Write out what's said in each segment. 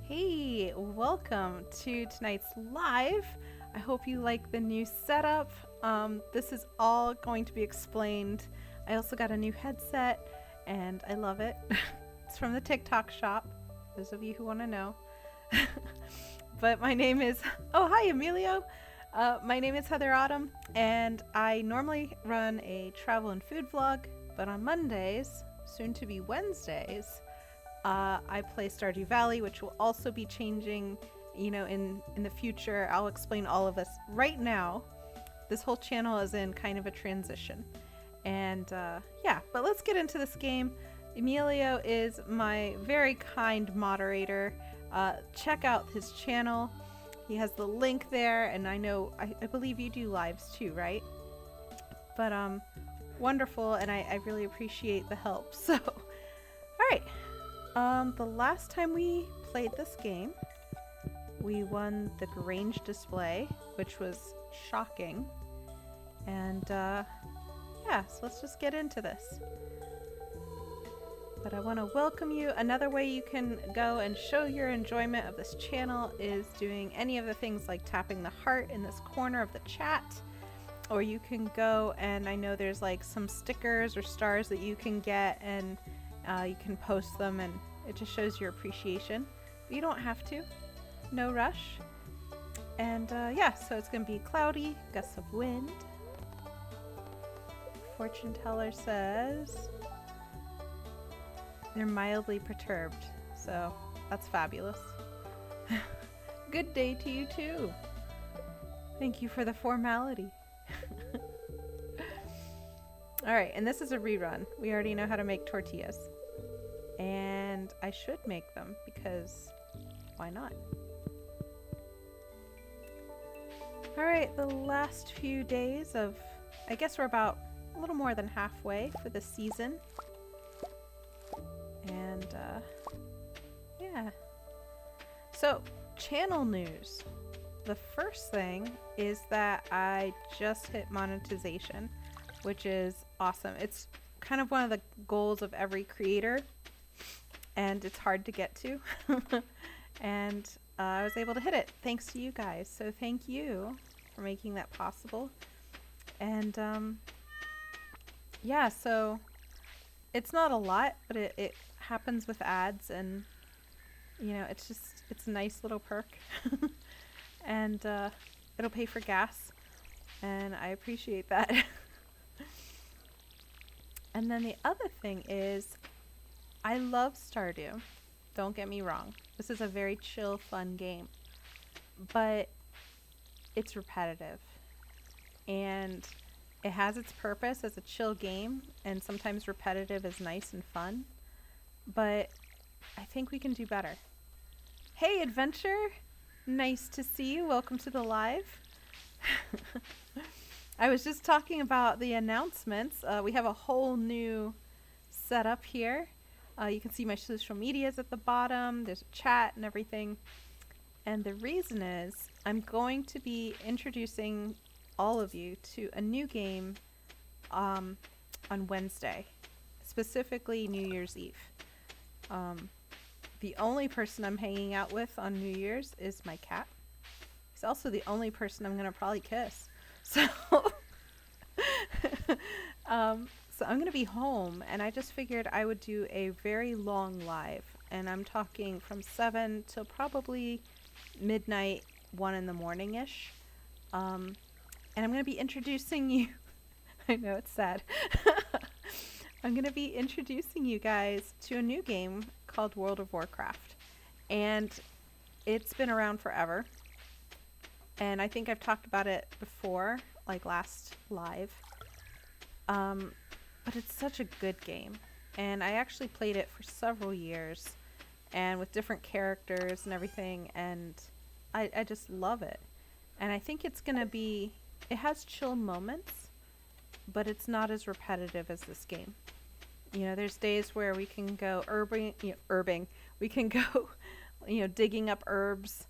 Hey, welcome to tonight's live. I hope you like the new setup. This is all going to be explained. I also got a new headset and I love it. It's from the TikTok shop, those of you who want to know. But my name is, oh hi Emilio. My name is Heather Autumn and I normally run a travel and food vlog, but on Mondays, soon to be Wednesdays, I play Stardew Valley, which will also be changing, in the future. I'll explain all of this. Right now, this whole channel is in kind of a transition. And yeah, but let's get into this game. Emilio is my very kind moderator. Check out his channel. He has the link there, and I believe you do lives too, right? But wonderful, and I really appreciate the help. So, all right. The last time we played this game, we won the Grange display, which was shocking. And yeah, so let's just get into this. But I want to welcome you. Another way you can go and show your enjoyment of this channel is doing any of the things like tapping the heart in this corner of the chat. Or you can go and I know there's like some stickers or stars that you can get, and you can post them and it just shows your appreciation. But you don't have to. No rush. And yeah, so it's going to be cloudy, gusts of wind. Fortune teller says they're mildly perturbed. So that's fabulous. Good day to you too. Thank you for the formality. Alright, and this is a rerun. We already know how to make tortillas. And I should make them because why not? Alright, the last few days of, I guess we're about a little more than halfway for the season. And yeah. So, channel news. The first thing is that I just hit monetization, which is awesome. It's kind of one of the goals of every creator, and it's hard to get to. And I was able to hit it thanks to you guys. So thank you for making that possible. And yeah, so it's not a lot, but it happens with ads, and it's a nice little perk. And it'll pay for gas, and I appreciate that. And then the other thing is, I love Stardew. Don't get me wrong. This is a very chill, fun game. But it's repetitive. And it has its purpose as a chill game, and sometimes repetitive is nice and fun. But I think we can do better. Hey, Adventure! Nice to see you. Welcome to the live. I was just talking about the announcements. We have a whole new setup here. You can see my social medias at the bottom. There's a chat and everything. And the reason is I'm going to be introducing all of you to a new game on Wednesday, specifically New Year's Eve. The only person I'm hanging out with on New Year's is my cat. He's also the only person I'm going to probably kiss. So, so I'm going to be home, and I just figured I would do a very long live. And I'm talking from 7 till probably midnight, 1 in the morning-ish. And I'm going to be introducing you. I know, it's sad. I'm going to be introducing you guys to a new game called World of Warcraft. And it's been around forever. And I think I've talked about it before, like last live. But it's such a good game. And I actually played it for several years, and with different characters and everything, and I just love it. And I think it's going to be, it has chill moments, but it's not as repetitive as this game. There's days where we can go herbing. We can go, digging up herbs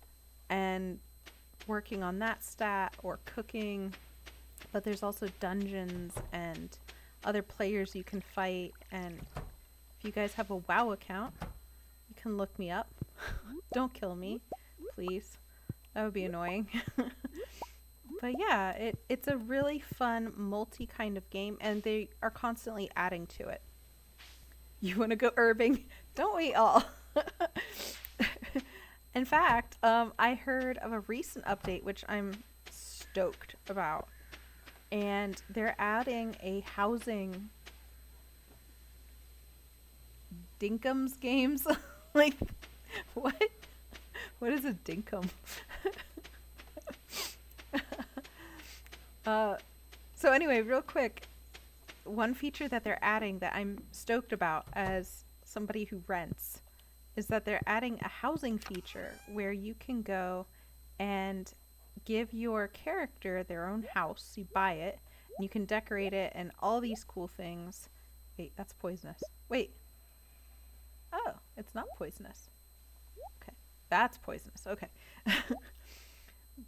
and working on that stat, or cooking. But there's also dungeons and other players you can fight. And if you guys have a WoW account, you can look me up. Don't kill me, please. That would be annoying. But yeah, it's a really fun multi kind of game, and they are constantly adding to it. You want to go herbing? Don't we all? In fact, I heard of a recent update, which I'm stoked about, and they're adding a housing Dinkums games. Like, what? What is a dinkum? So anyway, real quick, one feature that they're adding that I'm stoked about as somebody who rents is that they're adding a housing feature where you can go and give your character their own house. You buy it, and you can decorate it and all these cool things. Wait, that's poisonous. Wait. Oh, it's not poisonous. Okay, that's poisonous. Okay.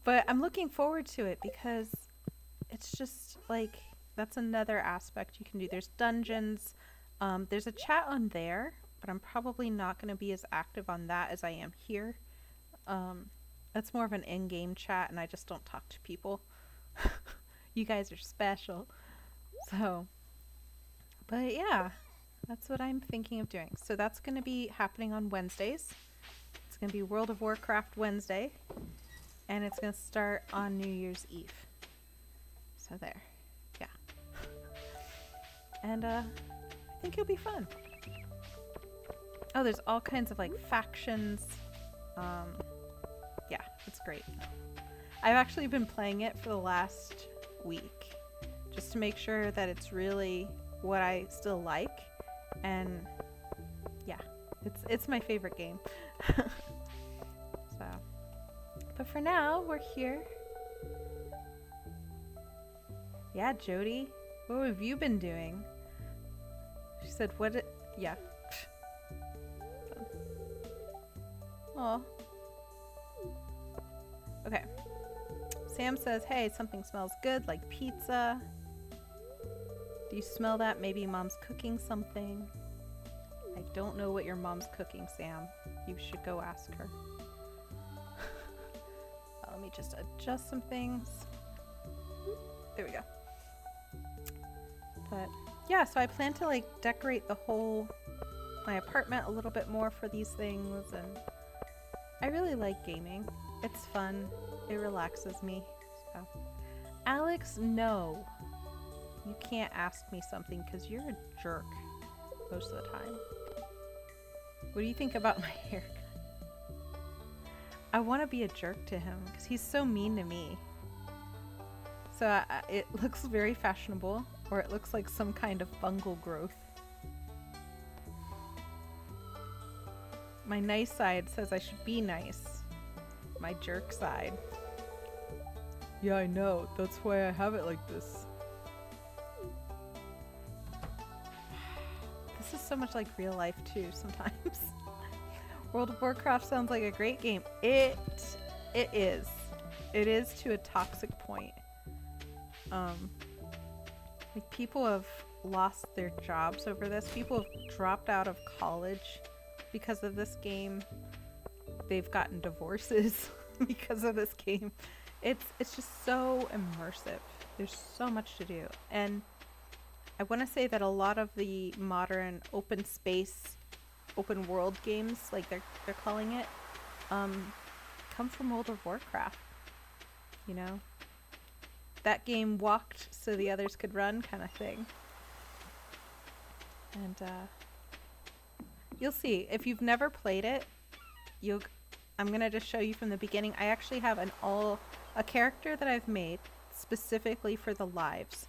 But I'm looking forward to it because it's just like, that's another aspect you can do. There's dungeons. There's a chat on there, but I'm probably not going to be as active on that as I am here. That's more of an in-game chat, and I just don't talk to people. You guys are special. So, but yeah, that's what I'm thinking of doing. So that's going to be happening on Wednesdays. It's going to be World of Warcraft Wednesday, and it's going to start on New Year's Eve. So there. Yeah. And I think it'll be fun. Oh, there's all kinds of like factions. Yeah, it's great. I've actually been playing it for the last week just to make sure that it's really what I still like. And yeah, it's my favorite game. So, but for now, we're here. Yeah, Jody, what have you been doing? She said, yeah. Aw. Okay. Sam says, hey, something smells good, like pizza. Do you smell that? Maybe mom's cooking something. I don't know what your mom's cooking, Sam. You should go ask her. Let me just adjust some things. There we go. But yeah, so I plan to like decorate my apartment a little bit more for these things, and I really like gaming. It's fun. It relaxes me. So, Alex, no. You can't ask me something because you're a jerk most of the time. What do you think about my haircut? I want to be a jerk to him because he's so mean to me. So it looks very fashionable, or it looks like some kind of fungal growth. My nice side says I should be nice. My jerk side. Yeah, I know. That's why I have it like this. This is so much like real life too sometimes. World of Warcraft sounds like a great game. It is. It is to a toxic point. Like people have lost their jobs over this. People have dropped out of college because of this game. They've gotten divorces because of this game. It's just so immersive. There's so much to do. And I want to say that a lot of the modern open space, open world games, like they're calling it, come from World of Warcraft. You know? That game walked so the others could run kind of thing. And you'll see. If you've never played it, I'm going to just show you from the beginning. I actually have a character that I've made specifically for the lives.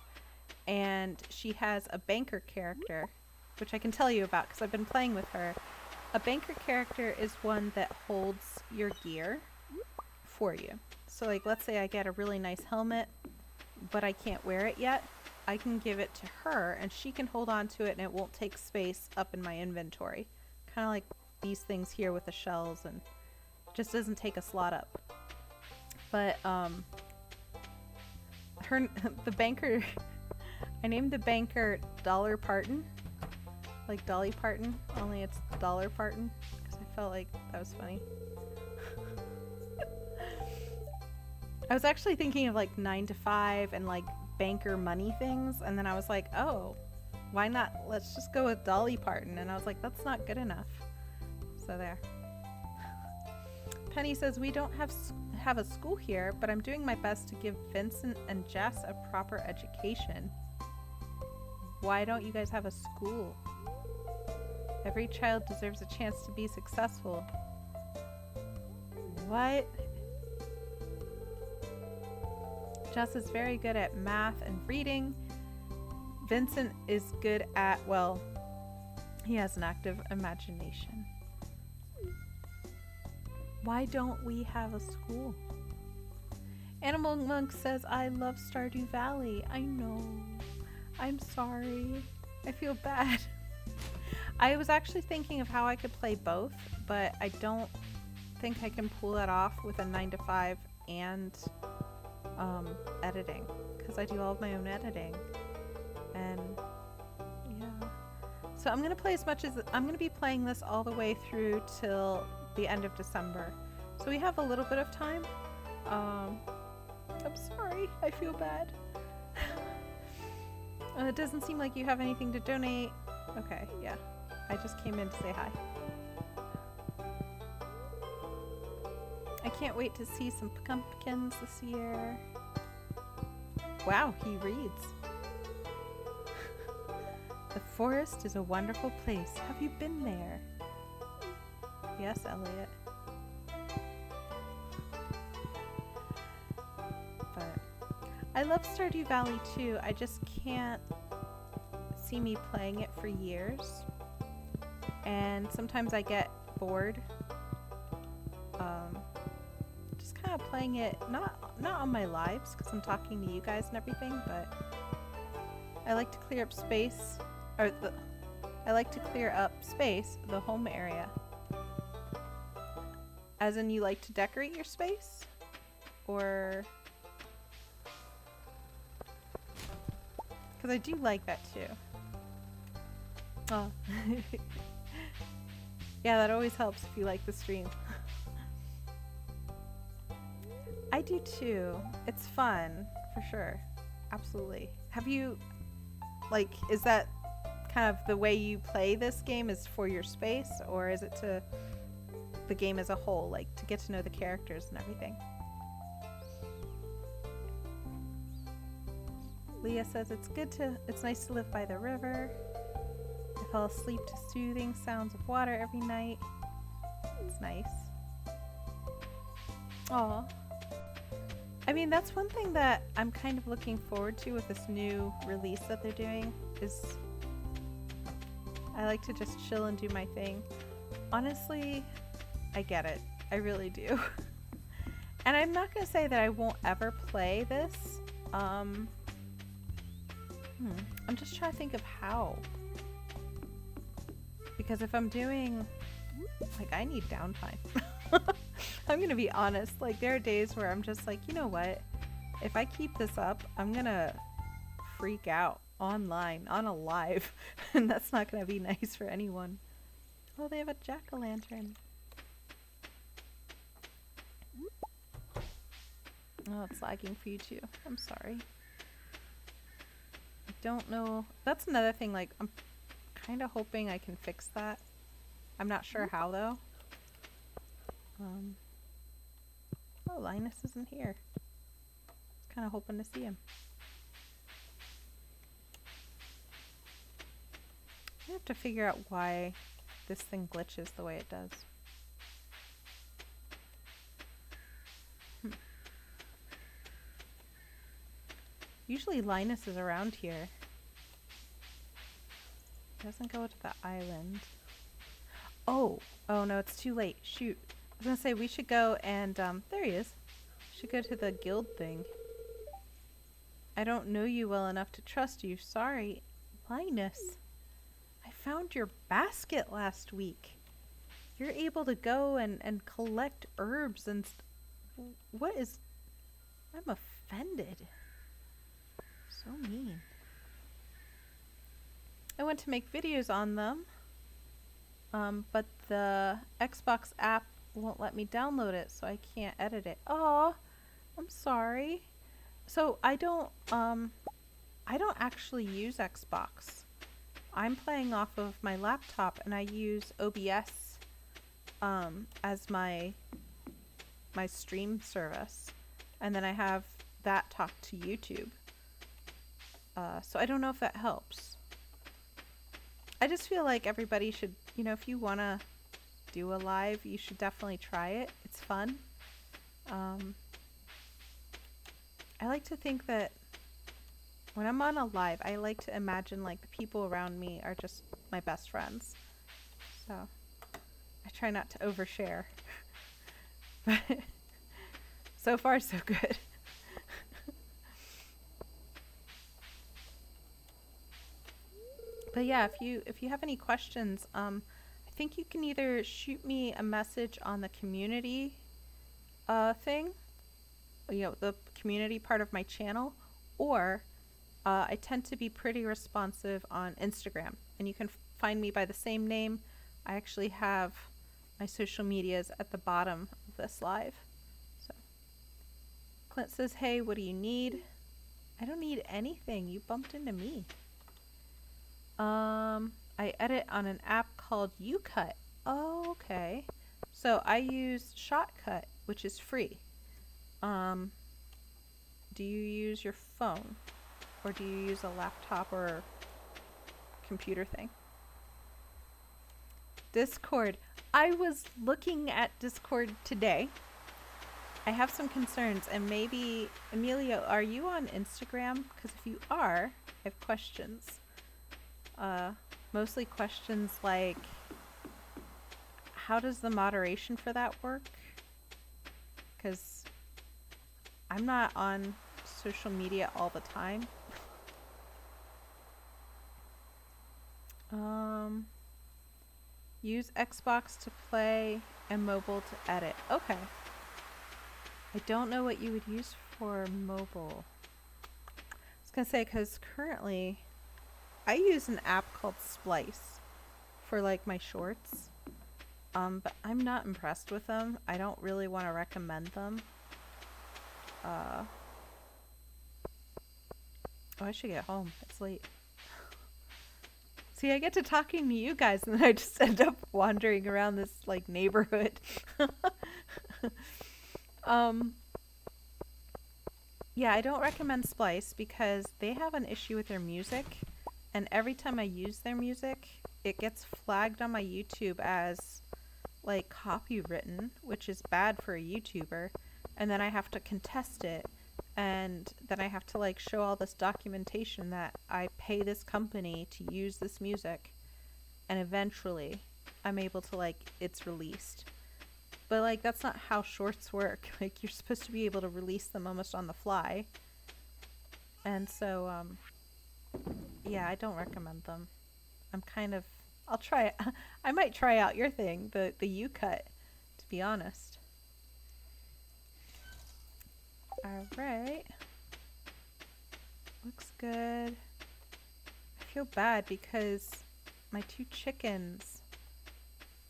And she has a banker character, which I can tell you about because I've been playing with her. A banker character is one that holds your gear for you. So like, let's say I get a really nice helmet, but I can't wear it yet. I can give it to her and she can hold on to it and it won't take space up in my inventory. Kind of like these things here with the shells, and just doesn't take a slot up. But the banker, I named the banker Dollar Parton, like Dolly Parton, only it's Dollar Parton, because I felt like that was funny. I was actually thinking of like 9 to 5 and like banker money things, and then I was like, oh, why not? Let's just go with Dolly Parton. And I was like, that's not good enough. So there. Penny says, we don't have a school here, but I'm doing my best to give Vincent and Jess a proper education. Why don't you guys have a school? Every child deserves a chance to be successful. What? Jess is very good at math and reading. Vincent is good at, well, he has an active imagination. Why don't we have a school? Animal Monk says, I love Stardew Valley. I know. I'm sorry. I feel bad. I was actually thinking of how I could play both, but I don't think I can pull that off with a 9 to 5 and editing, because I do all of my own editing. And yeah. So I'm going to play as much as, I'm going to be playing this all the way through till the end of December. So we have a little bit of time. I'm sorry. I feel bad. It doesn't seem like you have anything to donate. Okay, yeah. I just came in to say hi. I can't wait to see some pumpkins this year. Wow, he reads. The forest is a wonderful place. Have you been there? Yes, Elliot. But I love Stardew Valley too. I just can't see me playing it for years. And sometimes I get bored. Just kind of playing it, not on my lives, because I'm talking to you guys and everything, but I like to clear up space, or I like to clear up space, the home area. As in, you like to decorate your space? Or... because I do like that too. Oh. Yeah, that always helps if you like the stream. I do too. It's fun, for sure. Absolutely. Have you, like, is that kind of the way you play this game, is for your space, or is it to the game as a whole, like to get to know the characters and everything? Leah says it's nice to live by the river. I fall asleep to soothing sounds of water every night. It's nice. Aw. I mean, that's one thing that I'm kind of looking forward to with this new release that they're doing, is I like to just chill and do my thing. Honestly, I get it. I really do. And I'm not going to say that I won't ever play this. I'm just trying to think of how. Because if I'm doing, like, I need downtime. I'm gonna be honest, like, there are days where I'm just like, you know what, if I keep this up, I'm gonna freak out online, on a live, and that's not gonna be nice for anyone. Oh, they have a jack-o'-lantern. Oh, it's lagging for you too. I'm sorry. I don't know. That's another thing, like, I'm kind of hoping I can fix that. I'm not sure how, though. Oh, Linus isn't here. I was kind of hoping to see him. I have to figure out why this thing glitches the way it does. Usually Linus is around here. He doesn't go to the island. Oh no, it's too late. Shoot. I was gonna say we should go and, there he is. Should go to the guild thing. I don't know you well enough to trust you. Sorry. Linus, I found your basket last week. You're able to go and collect herbs and what is... I'm offended. So mean. I went to make videos on them. but the Xbox app won't let me download it, so I can't edit it. Oh, I'm sorry. So I don't actually use Xbox. I'm playing off of my laptop, and I use OBS as my stream service, and then I have that talk to YouTube. So I don't know if that helps. I just feel like everybody should, you know, if you want to do a live, you should definitely try it. It's fun. I like to think that when I'm on a live, I like to imagine like the people around me are just my best friends. So I try not to overshare. But so far so good. But yeah, if you have any questions, I think you can either shoot me a message on the community thing, you know, the community part of my channel, or I tend to be pretty responsive on Instagram, and you can find me by the same name. I actually have my social medias at the bottom of this live. So Clint says, hey, what do you need? I don't need anything. You bumped into me. I edit on an app called YouCut. Oh, okay. So I use Shotcut, which is free. Do you use your phone? Or do you use a laptop or computer thing? Discord. I was looking at Discord today. I have some concerns, and maybe, Emilio, are you on Instagram? Because if you are, I have questions. Mostly questions like, how does the moderation for that work? Because I'm not on social media all the time. Use Xbox to play and mobile to edit. Okay. I don't know what you would use for mobile. I was gonna say, because currently I use an app called Splice for like my shorts. But I'm not impressed with them. I don't really want to recommend them. Oh, I should get home. It's late. See, I get to talking to you guys, and then I just end up wandering around this like neighborhood. Yeah, I don't recommend Splice because they have an issue with their music, and every time I use their music, it gets flagged on my YouTube as like copywritten, which is bad for a YouTuber, and then I have to contest it, and then I have to like show all this documentation that I pay this company to use this music, and eventually I'm able to like, it's released. But like, that's not how shorts work. Like, you're supposed to be able to release them almost on the fly. And so yeah, I don't recommend them. I'm kind of, I'll try it. I might try out your thing, the YouCut, to be honest. Alright. Looks good. I feel bad because my two chickens,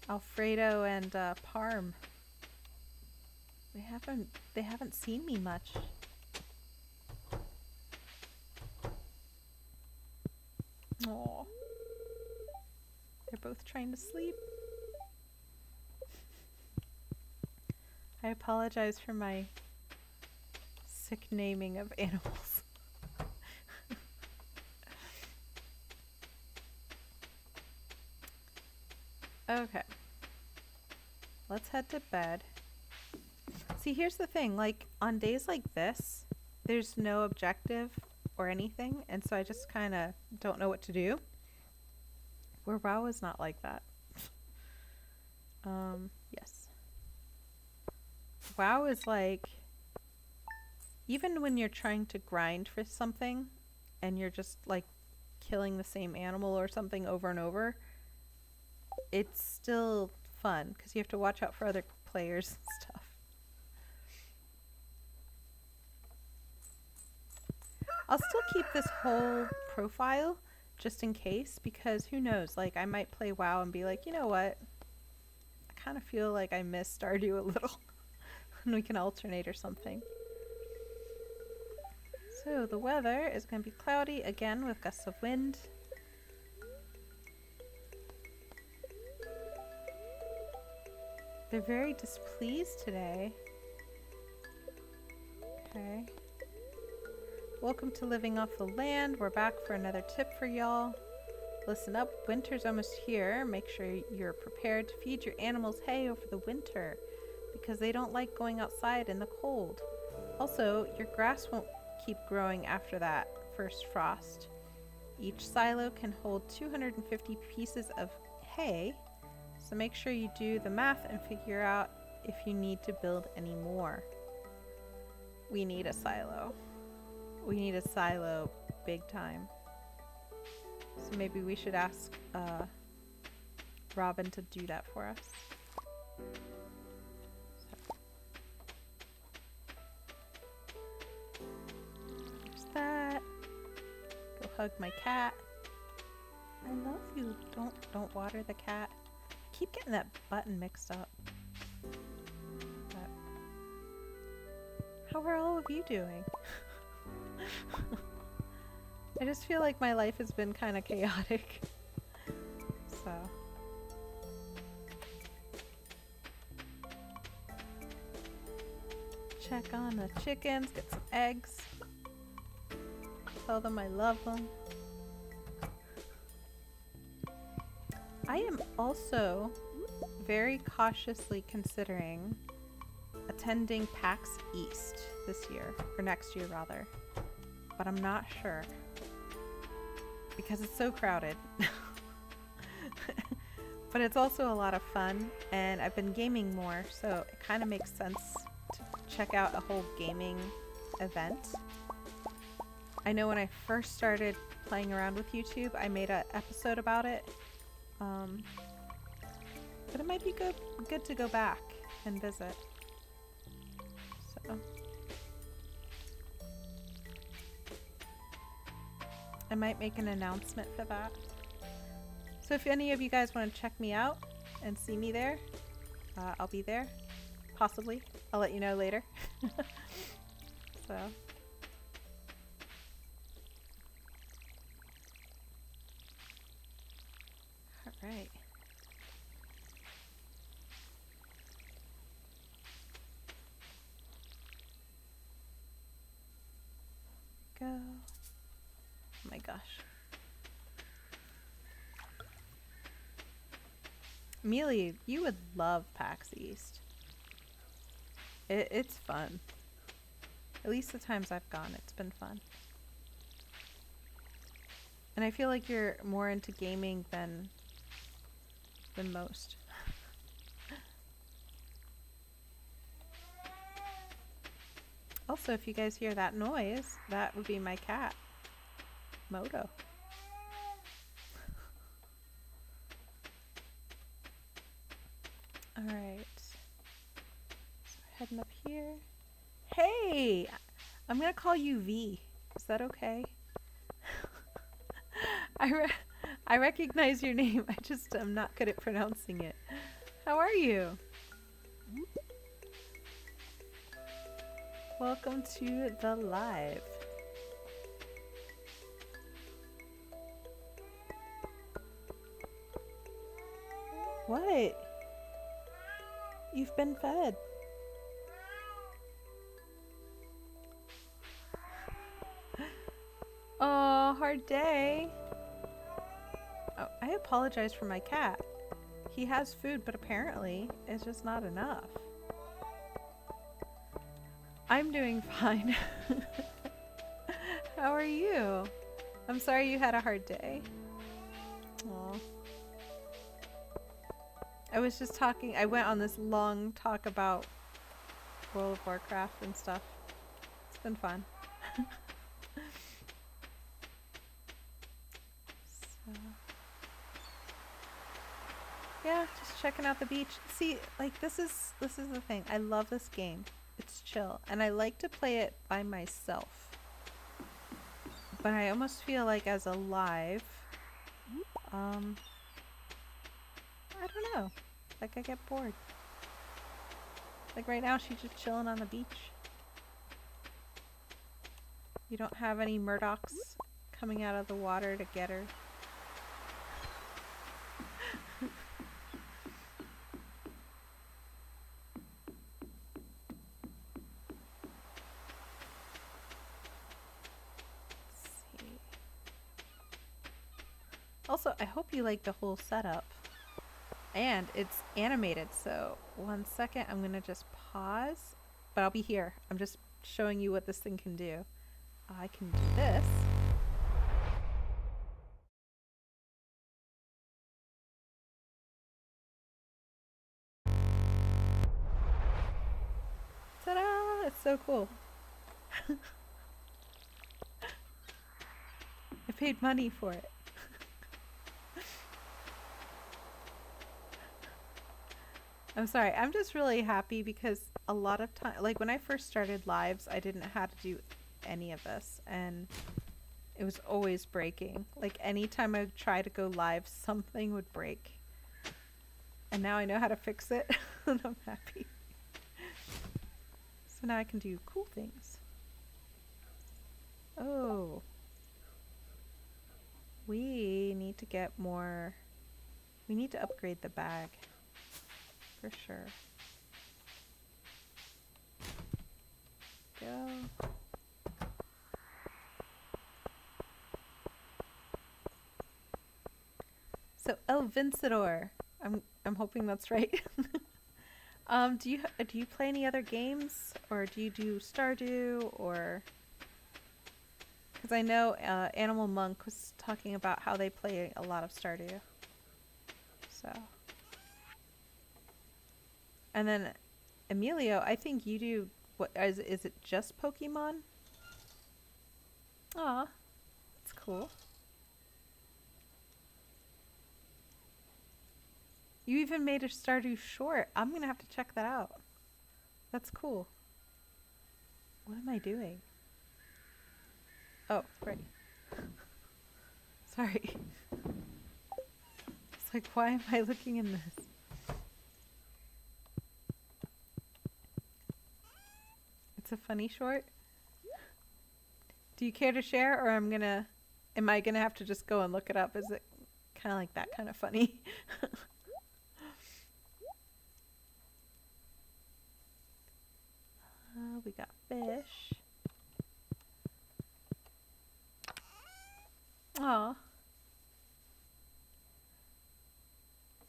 Alfredo and Parm, they haven't seen me much. Aww. They're both trying to sleep. I apologize for my sick naming of animals. Okay. Let's head to bed. See, here's the thing. Like, on days like this, there's no objective or anything, and so I just kind of don't know what to do. Where WoW is not like that. Yes. WoW is like, even when you're trying to grind for something and you're just like killing the same animal or something over and over, it's still fun because you have to watch out for other players and stuff. I'll still keep this whole profile just in case, because who knows, like I might play WoW and be like, you know what? I kind of feel like I miss Stardew a little. And we can alternate or something. So the weather is going to be cloudy again with gusts of wind. They're very displeased today. Okay. Welcome to Living Off the Land. We're back for another tip for y'all. Listen up, winter's almost here. Make sure you're prepared to feed your animals hay over the winter because they don't like going outside in the cold. Also, your grass won't keep growing after that first frost. Each silo can hold 250 pieces of hay, so make sure you do the math and figure out if you need to build any more. We need a silo. We need a silo big time. So maybe we should ask Robin to do that for us. There's that. Go hug my cat. I love you. Don't water the cat. I keep getting that button mixed up. But how are all of you doing? I just feel like my life has been kind of chaotic. So. Check on the chickens, get some eggs. Tell them I love them. I am also very cautiously considering attending PAX East this year, or next year rather, but I'm not sure because it's so crowded. But it's also a lot of fun, and I've been gaming more, so it kind of makes sense to check out a whole gaming event. I know when I first started playing around with YouTube, I made an episode about it, but it might be good to go back and visit. So I might make an announcement for that. So if any of you guys want to check me out and see me there, I'll be there. Possibly. I'll let you know later. So. Alright. Go. Oh my gosh. Amelia, you would love PAX East. It's fun. At least the times I've gone, it's been fun. And I feel like you're more into gaming than most. Also, if you guys hear that noise, that would be my cat, Moto. Alright. So heading up here. Hey! I'm gonna call you V. Is that okay? I recognize your name. I just am not good at pronouncing it. How are you? Welcome to the live. What? You've been fed. Oh, hard day. Oh, I apologize for my cat. He has food, but apparently it's just not enough. I'm doing fine. How are you? I'm sorry you had a hard day. Aw. I was just talking, I went on this long talk about World of Warcraft and stuff. It's been fun. So, yeah, just checking out the beach. See, like this is the thing. I love this game. It's chill, and I like to play it by myself. But I almost feel like as a live, I don't know. Like I get bored. Like right now she's just chilling on the beach. You don't have any Murdochs coming out of the water to get her. Also, I hope you like the whole setup. And it's animated, so 1 second, I'm gonna just pause. But I'll be here. I'm just showing you what this thing can do. I can do this. Ta-da! It's so cool. I paid money for it. I'm sorry. I'm just really happy because a lot of time, like when I first started lives, I didn't know how to do any of this, and it was always breaking. Like anytime I would try to go live, something would break. And now I know how to fix it, and I'm happy. So now I can do cool things. Oh. We need to get more. We need to upgrade the bag. For sure. Go. So El Vencedor. I'm hoping that's right. Do you play any other games, or do you do Stardew, or? Because I know Animal Monk was talking about how they play a lot of Stardew. So. And then Emilio, I think you do. What is it? Just Pokemon? Aw, that's cool. You even made a Stardew short. I'm gonna have to check that out. That's cool. What am I doing? Oh, right. Sorry. It's like, why am I looking in this? It's a funny short. Do you care to share, or am I gonna have to just go and look it up? Is it kind of like that kind of funny? We got fish. Aw.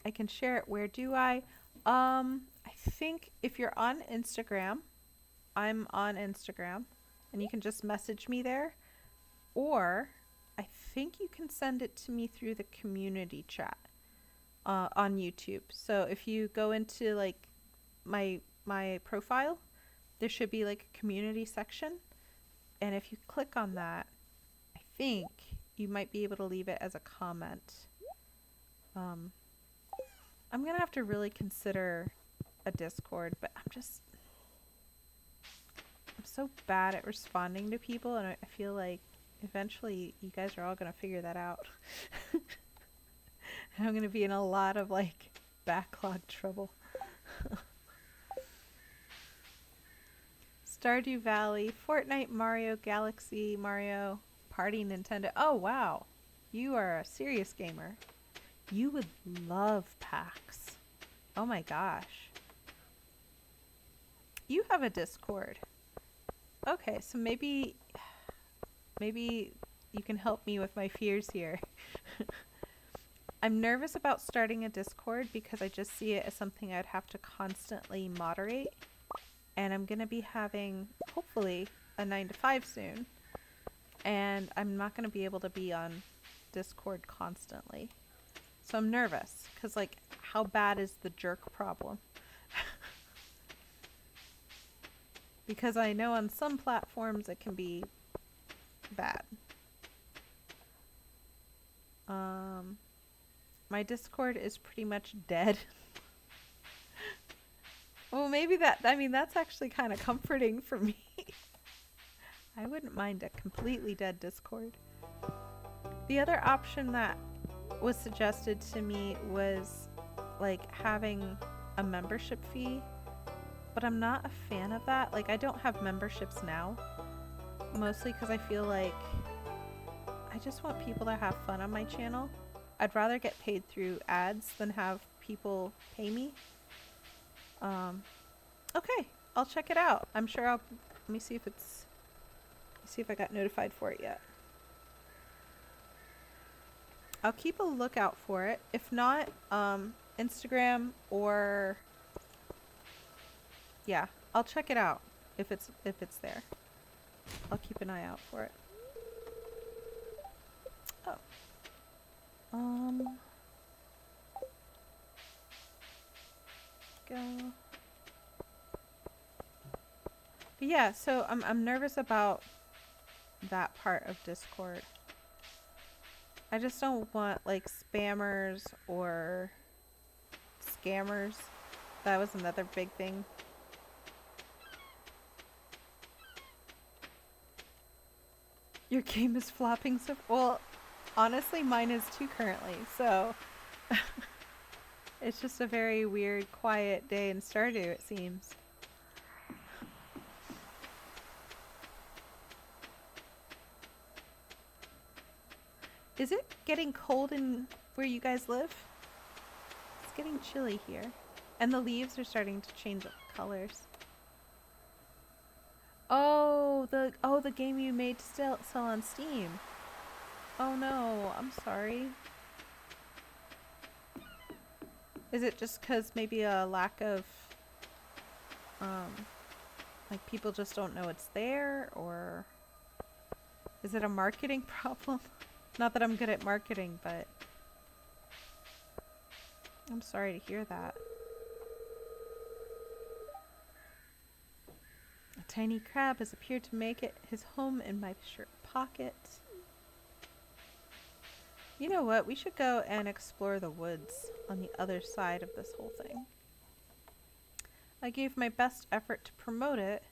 I can share it. Where do I? I think if you're on Instagram, I'm on Instagram, and you can just message me there. Or I think you can send it to me through the community chat on YouTube. So if you go into like my profile, there should be like a community section, and if you click on that, I think you might be able to leave it as a comment. I'm gonna have to really consider a Discord, but I'm so bad at responding to people, and I feel like eventually you guys are all gonna figure that out. And I'm gonna be in a lot of like backlog trouble. Stardew Valley, Fortnite, Mario, Galaxy, Mario, Party, Nintendo. Oh wow, you are a serious gamer. You would love PAX. Oh my gosh. You have a Discord. Okay, so maybe you can help me with my fears here. I'm nervous about starting a Discord because I just see it as something I'd have to constantly moderate. And I'm going to be having, hopefully, a 9 to 5 soon. And I'm not going to be able to be on Discord constantly. So I'm nervous because, like, how bad is the jerk problem? Because I know on some platforms it can be bad. My Discord is pretty much dead. Well, maybe that's actually kind of comforting for me. I wouldn't mind a completely dead Discord. The other option that was suggested to me was like having a membership fee, but I'm not a fan of that. Like, I don't have memberships now, mostly because I feel like I just want people to have fun on my channel. I'd rather get paid through ads than have people pay me. Okay, I'll check it out. I'm sure I'll, let me see if it's, see if I got notified for it yet. I'll keep a lookout for it. If not, Instagram or, yeah, I'll check it out if it's there. I'll keep an eye out for it. Oh. Go. But yeah, so I'm nervous about that part of Discord. I just don't want like spammers or scammers. That was another big thing. Your game is flopping so well. Honestly, mine is too currently. So it's just a very weird, quiet day in Stardew, it seems. Is it getting cold in where you guys live? It's getting chilly here. And the leaves are starting to change colors. Oh, the game you made to sell on Steam. Oh no, I'm sorry. Is it just because maybe a lack of, like people just don't know it's there, or is it a marketing problem? Not that I'm good at marketing, but I'm sorry to hear that. A tiny crab has appeared to make it his home in my shirt pocket. You know what? We should go and explore the woods on the other side of this whole thing. I gave my best effort to promote it,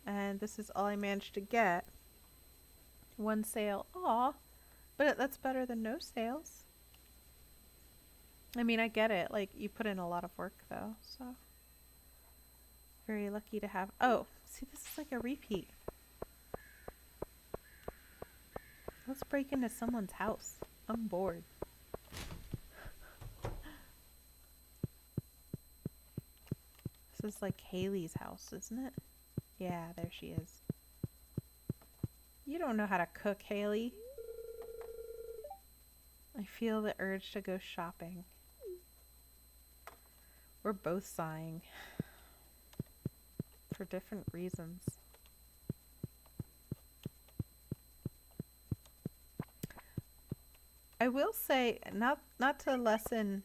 and this is all I managed to get. One sale. Aw. But that's better than no sales. I mean, I get it. Like, you put in a lot of work, though, so. Very lucky to have. Oh, see, this is like a repeat. Let's break into someone's house. I'm bored. This is like Haley's house, isn't it? Yeah, there she is. You don't know how to cook, Haley. I feel the urge to go shopping. We're both sighing. For different reasons. I will say, not to lessen,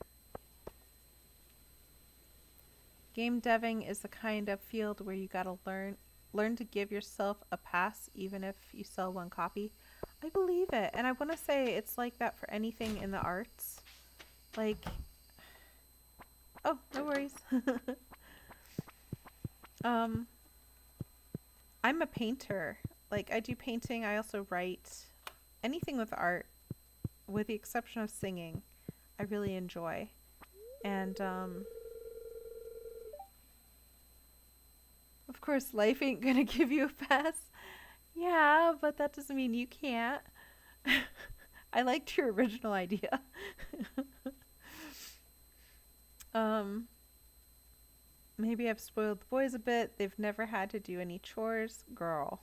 game deving is the kind of field where you gotta learn to give yourself a pass even if you sell one copy. I believe it, and I want to say it's like that for anything in the arts. Like, oh, no worries. I'm a painter. Like, I do painting, I also write. Anything with art, with the exception of singing, I really enjoy. And, of course, life ain't gonna give you a pass. Yeah, but that doesn't mean you can't. I liked your original idea. Maybe I've spoiled the boys a bit. They've never had to do any chores. Girl.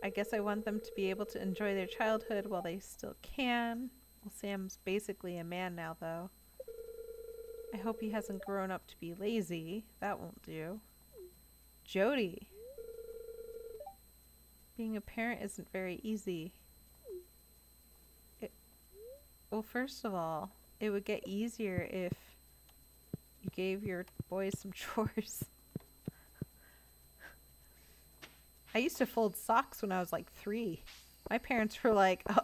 I guess I want them to be able to enjoy their childhood while they still can. Well, Sam's basically a man now, though. I hope he hasn't grown up to be lazy. That won't do. Jody. Being a parent isn't very easy. Well, first of all, it would get easier if you gave your boys some chores. I used to fold socks when I was like 3. My parents were like, oh,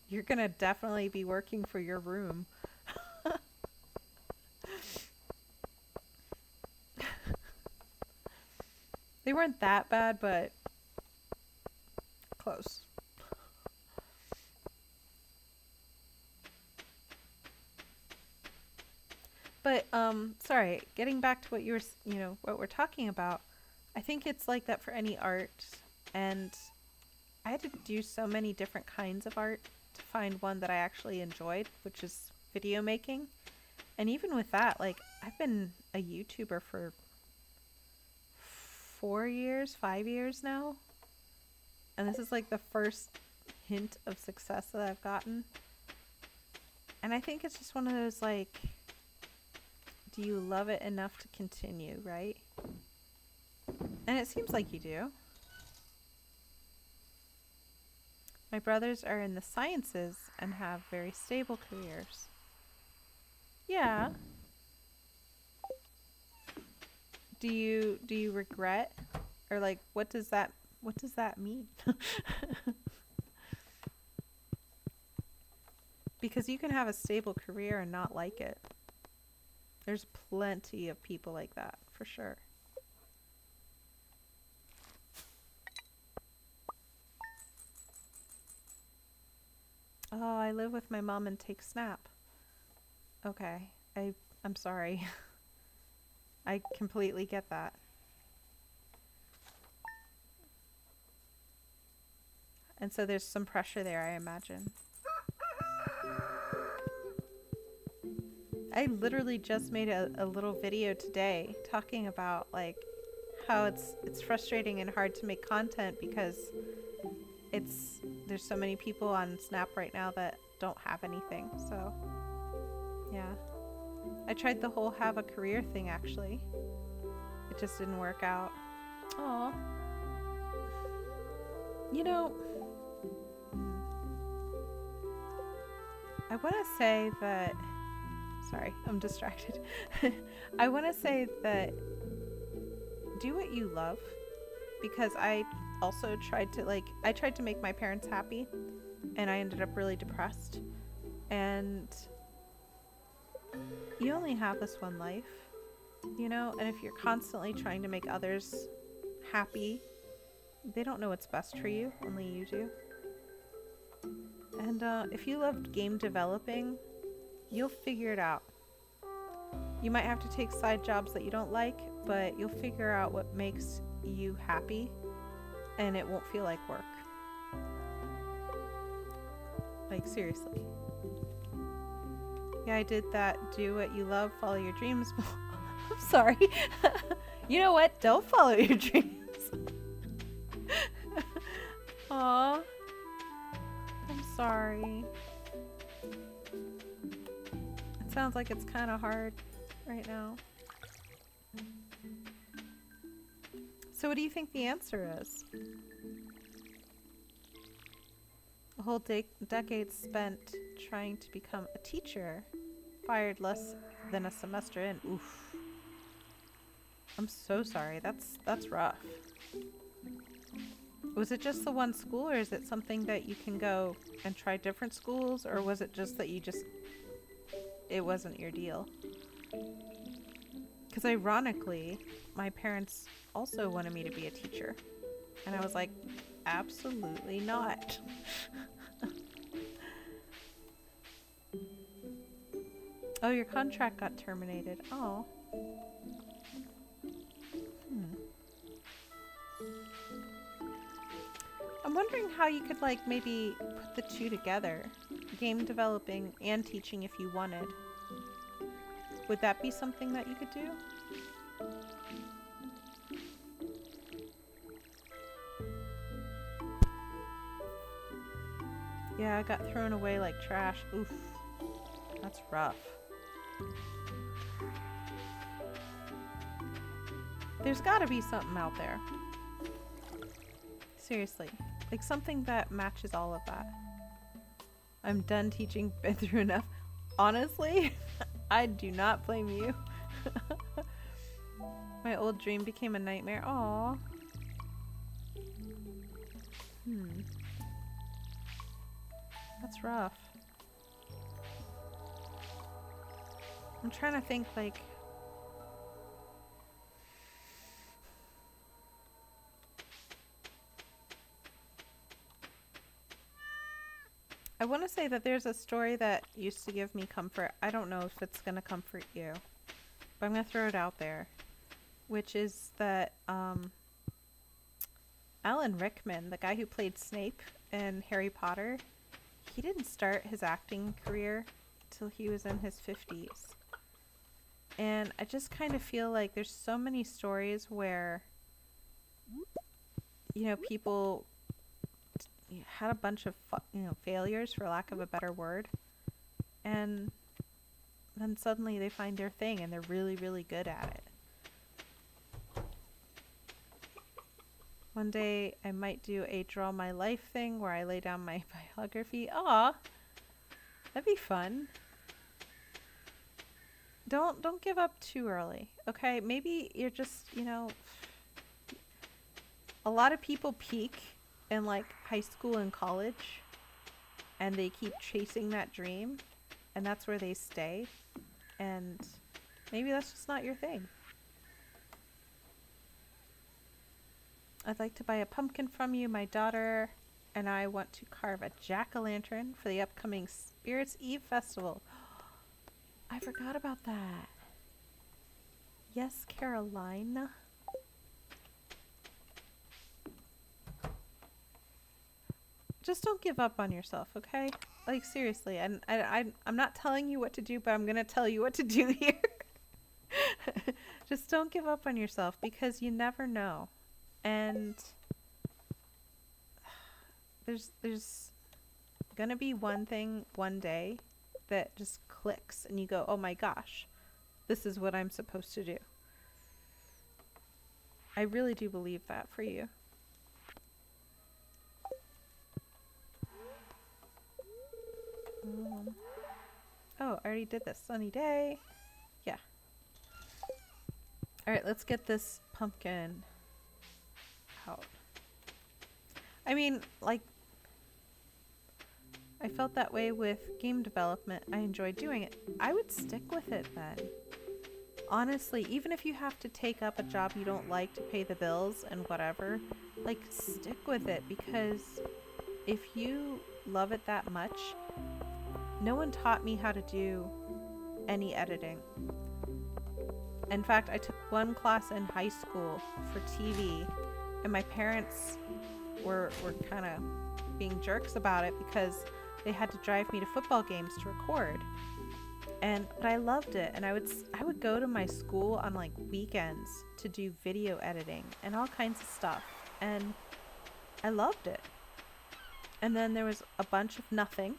you're gonna definitely be working for your room. They weren't that bad, but close. But sorry, getting back to what you were, what we're talking about. I think it's like that for any art, and I had to do so many different kinds of art to find one that I actually enjoyed, which is video making. And even with that, like, I've been a YouTuber for 4 years, 5 years now. And this is like the first hint of success that I've gotten. And I think it's just one of those, like, do you love it enough to continue, right? And it seems like you do. My brothers are in the sciences and have very stable careers. Yeah. Do you regret, or like what does that mean? Because you can have a stable career and not like it. There's plenty of people like that, for sure. Oh, I live with my mom and take snap. Okay. I'm sorry. I completely get that. And so there's some pressure there, I imagine. I literally just made a little video today talking about like how it's frustrating and hard to make content because there's so many people on Snap right now that don't have anything. So yeah. I tried the whole have a career thing actually. It just didn't work out. Aw. You know, I want to say that, sorry, I'm distracted. I want to say that do what you love, because I also tried to make my parents happy and I ended up really depressed. And you only have this one life, and if you're constantly trying to make others happy, they don't know what's best for you, only you do. And if you loved game developing, you'll figure it out. You might have to take side jobs that you don't like, but you'll figure out what makes you happy, and it won't feel like work. Like, seriously. Yeah, I did that. Do what you love, follow your dreams. I'm sorry. You know what? Don't follow your dreams. Aw. I'm sorry. It sounds like it's kind of hard right now. So what do you think the answer is? A whole decade spent trying to become a teacher, fired less than a semester in. Oof. I'm so sorry. That's rough. Was it just the one school, or is it something that you can go and try different schools, or was it just that it wasn't your deal? Because ironically, my parents also wanted me to be a teacher. And I was like, absolutely not. Oh, your contract got terminated. Oh. I'm wondering how you could like maybe put the two together. Game developing and teaching if you wanted. Would that be something that you could do? Yeah, I got thrown away like trash. Oof. That's rough. There's gotta be something out there. Seriously. Like something that matches all of that. I'm done teaching, been through enough. Honestly, I do not blame you. My old dream became a nightmare. Aww. That's rough. I'm trying to think like... I want to say that there's a story that used to give me comfort. I don't know if it's going to comfort you. but I'm going to throw it out there, which is that Alan Rickman, the guy who played Snape in Harry Potter, he didn't start his acting career till he was in his 50s. And I just kind of feel like there's so many stories where, you know, people had a bunch of failures, for lack of a better word, and then suddenly they find their thing and they're really, really good at it. One day I might do a draw my life thing where I lay down my biography. Aw, that'd be fun. Don't give up too early, okay? Maybe you're just, you know, a lot of people peak in like high school and college and they keep chasing that dream and that's where they stay, and maybe that's just not your thing. I'd like to buy a pumpkin from you. My daughter and I want to carve a jack-o'-lantern for the upcoming Spirits Eve festival. I forgot about that. Yes, Carolina. Just don't give up on yourself, okay? Like, seriously. And I'm not telling you what to do, but I'm going to tell you what to do here. Just don't give up on yourself, because you never know. And there's going to be one thing one day that just clicks and you go, oh my gosh, this is what I'm supposed to do. I really do believe that for you. Oh, I already did this. Sunny day. Yeah. Alright, let's get this pumpkin out. I mean, like, I felt that way with game development. I enjoyed doing it. I would stick with it then. Honestly, even if you have to take up a job you don't like to pay the bills and whatever, like, stick with it, because if you love it that much, no one taught me how to do any editing. In fact, I took one class in high school for TV, and my parents were kind of being jerks about it because they had to drive me to football games to record. But I loved it, and I would go to my school on like weekends to do video editing and all kinds of stuff, and I loved it. And then there was a bunch of nothing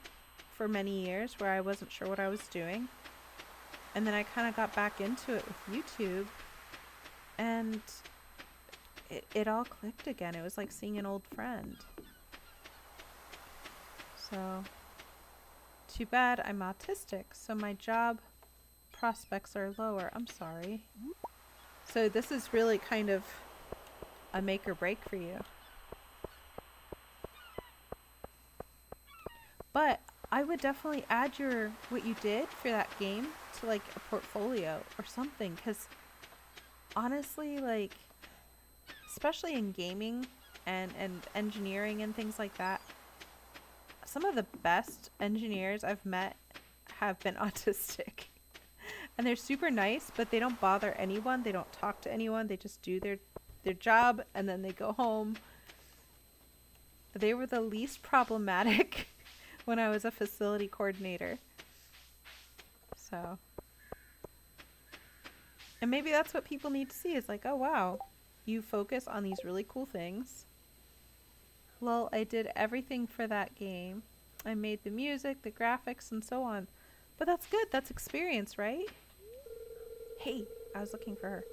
for many years where I wasn't sure what I was doing. And then I kind of got back into it with YouTube, and it all clicked again. It was like seeing an old friend. So, too bad I'm autistic, so my job prospects are lower. I'm sorry. So this is really kind of a make or break for you. But I would definitely add what you did for that game to like a portfolio or something, because honestly, like, especially in gaming and engineering and things like that, some of the best engineers I've met have been autistic. And they're super nice, but they don't bother anyone. They don't talk to anyone. They just do their job and then they go home. They were the least problematic when I was a facility coordinator. So, and maybe that's what people need to see, is like, oh wow, you focus on these really cool things. Well, I did everything for that game. I made the music, the graphics, and so on. But that's good. That's experience, right? Hey, I was looking for her.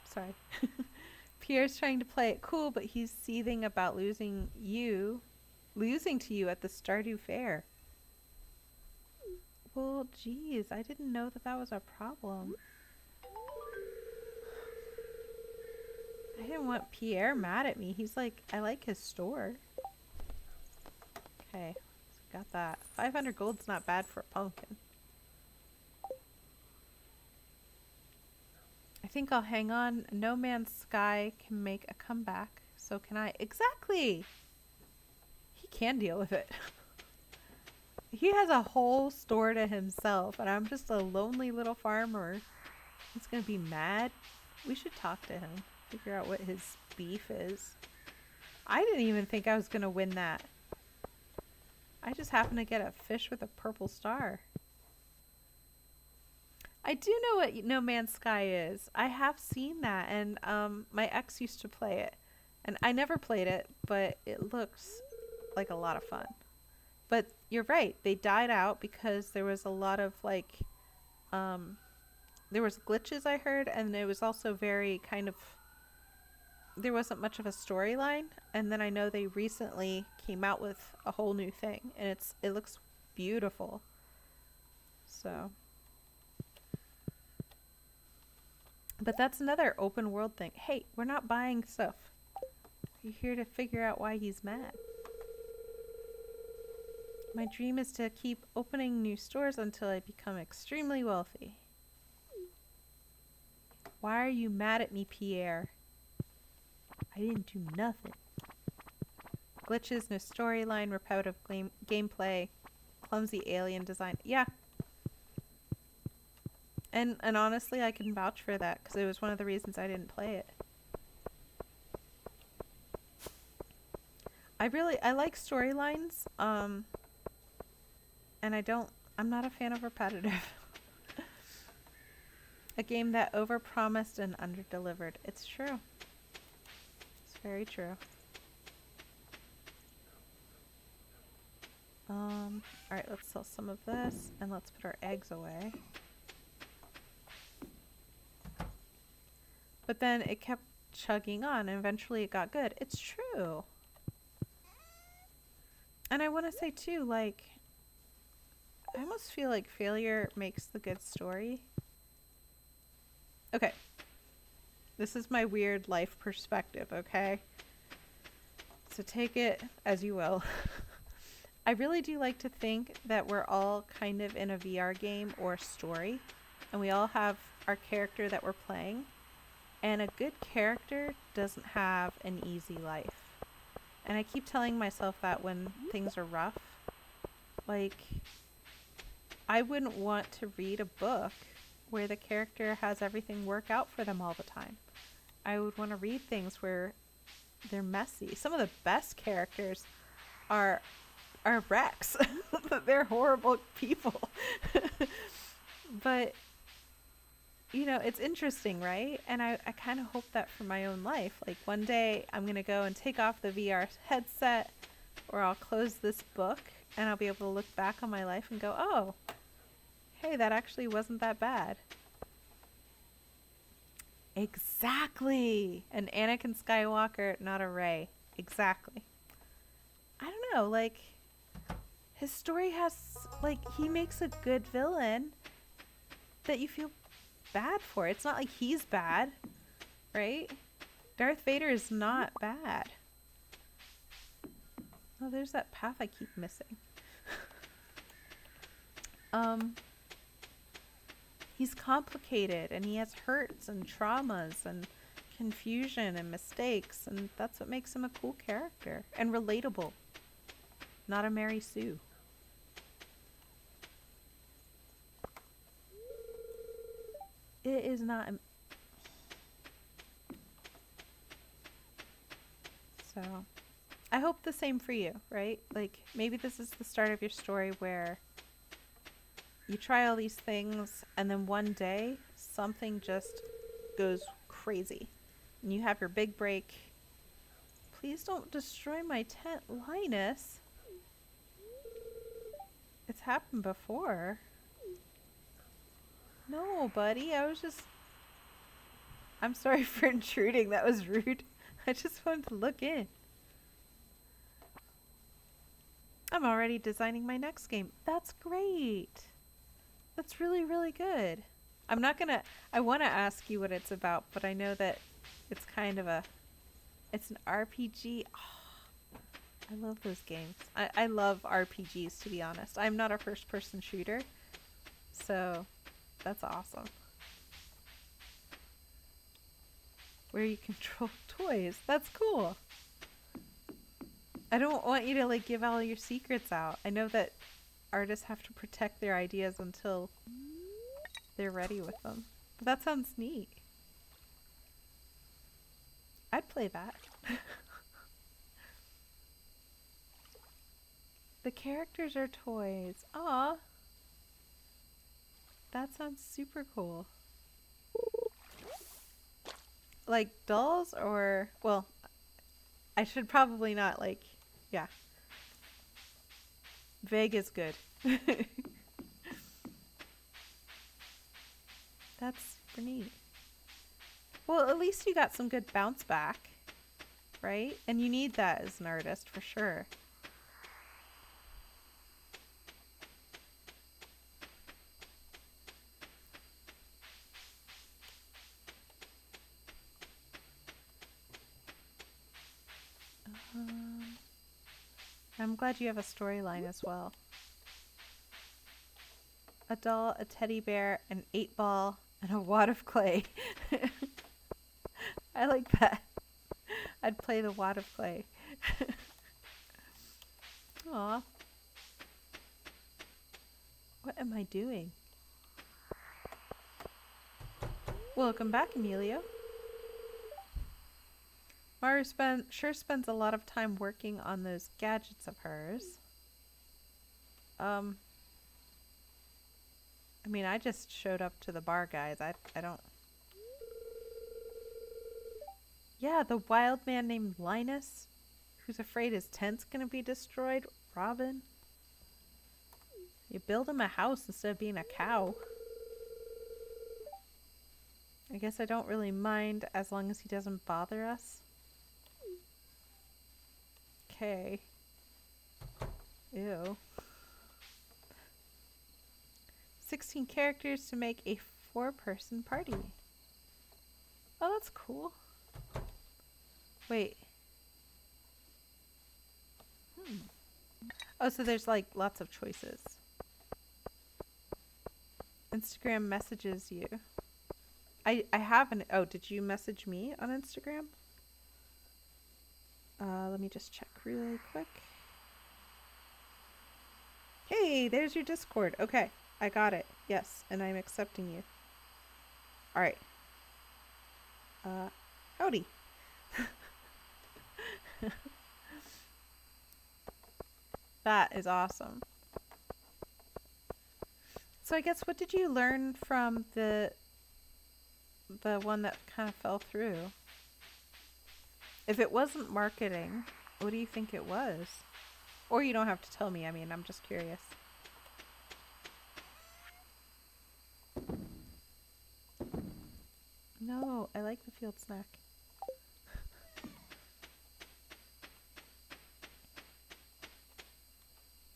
Sorry. Pierre's trying to play it cool, but he's seething about losing to you at the Stardew Fair. Well, geez, I didn't know that was a problem. I didn't want Pierre mad at me. He's like, I like his store. Okay, got that. 500 gold's not bad for a pumpkin. I think I'll hang on. No Man's Sky can make a comeback. So can I. Exactly! He can deal with it. He has a whole store to himself, and I'm just a lonely little farmer. He's gonna be mad. We should talk to him, figure out what his beef is. I didn't even think I was gonna win that. I just happened to get a fish with a purple star. I do know what No Man's Sky is. I have seen that, and my ex used to play it. And I never played it, but it looks like a lot of fun. But you're right, they died out because there was a lot of like, there was glitches I heard, and it was also very kind of, there wasn't much of a storyline. And then I know they recently came out with a whole new thing, and it looks beautiful. So. But that's another open world thing. Hey, we're not buying stuff. You're here to figure out why he's mad. My dream is to keep opening new stores until I become extremely wealthy. Why are you mad at me, Pierre? I didn't do nothing. Glitches, no storyline, repetitive gameplay, clumsy alien design. Yeah. And honestly, I can vouch for that because it was one of the reasons I didn't play it. I like storylines, and I'm not a fan of repetitive. A game that overpromised and underdelivered. It's true. It's very true. Alright, let's sell some of this, and let's put our eggs away. But then it kept chugging on, and eventually it got good. It's true. And I want to say too, like, I almost feel like failure makes the good story. Okay. This is my weird life perspective, okay? So take it as you will. I really do like to think that we're all kind of in a VR game or story, and we all have our character that we're playing. And a good character doesn't have an easy life. And I keep telling myself that when things are rough. Like, I wouldn't want to read a book where the character has everything work out for them all the time. I would want to read things where they're messy. Some of the best characters are wrecks. They're horrible people. But you know, it's interesting, right? And I kind of hope that for my own life. Like, one day I'm going to go and take off the VR headset, or I'll close this book, and I'll be able to look back on my life and go, oh, hey, that actually wasn't that bad. Exactly. An Anakin Skywalker, not a Rey. Exactly. I don't know, like, his story has, like, he makes a good villain that you feel bad for. It's not like he's bad, right? Darth Vader is not bad. Oh, there's that path I keep missing. He's complicated, and he has hurts and traumas and confusion and mistakes, and that's what makes him a cool character and relatable. Not a Mary Sue. It is not. So, I hope the same for you, right? Like, maybe this is the start of your story where you try all these things, and then one day something just goes crazy, and you have your big break. Please don't destroy my tent, Linus. It's happened before. No, buddy, I'm sorry for intruding. That was rude. I just wanted to look in. I'm already designing my next game. That's great. That's really, really good. I want to ask you what it's about, but I know that it's kind of it's an RPG. Oh, I love those games. I love RPGs, to be honest. I'm not a first-person shooter, so that's awesome. Where you control toys. That's cool. I don't want you to, like, give all your secrets out. I know that artists have to protect their ideas until they're ready with them. But that sounds neat. I'd play that. The characters are toys. Aw. That sounds super cool. Like dolls or, well, I should probably not like, yeah. Vague is good. That's super neat. Well, at least you got some good bounce back, right? And you need that as an artist for sure. I'm glad you have a storyline as well. A doll, a teddy bear, an 8-ball, and a wad of clay. I like that. I'd play the wad of clay. Aw. What am I doing? Welcome back, Emilio. Maru sure spends a lot of time working on those gadgets of hers. I mean, I just showed up to the bar, guys. I don't... Yeah, the wild man named Linus, who's afraid his tent's gonna be destroyed. Robin. You build him a house instead of being a cow. I guess I don't really mind as long as he doesn't bother us. Okay. Ew. 16 characters to make a 4-person party. Oh, that's cool. Wait. Oh, so there's like lots of choices. Instagram messages you. I have an... Oh, did you message me on Instagram? Let me just check really quick. Hey, there's your Discord. Okay, I got it. Yes, and I'm accepting you. Alright. Howdy. That is awesome. So I guess what did you learn from the one that kind of fell through? If it wasn't marketing, what do you think it was? Or you don't have to tell me. I mean, I'm just curious. No, I like the field snack.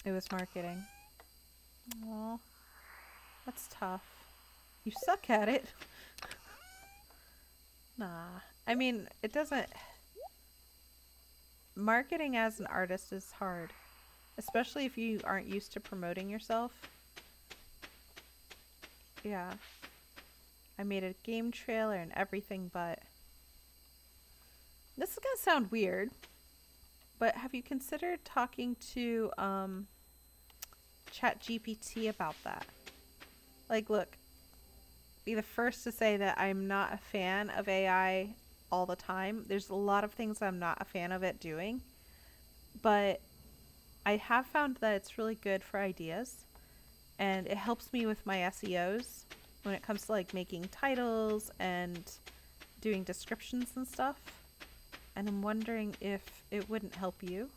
It was marketing. Aw, that's tough. You suck at it. Nah, I mean, it doesn't... Marketing as an artist is hard, especially if you aren't used to promoting yourself. Yeah. I made a game trailer and everything, but... This is gonna sound weird, but have you considered talking to ChatGPT about that? Like, look, be the first to say that I'm not a fan of AI all the time. There's a lot of things I'm not a fan of it doing, but I have found that it's really good for ideas, and it helps me with my SEOs when it comes to like making titles and doing descriptions and stuff. And I'm wondering if it wouldn't help you,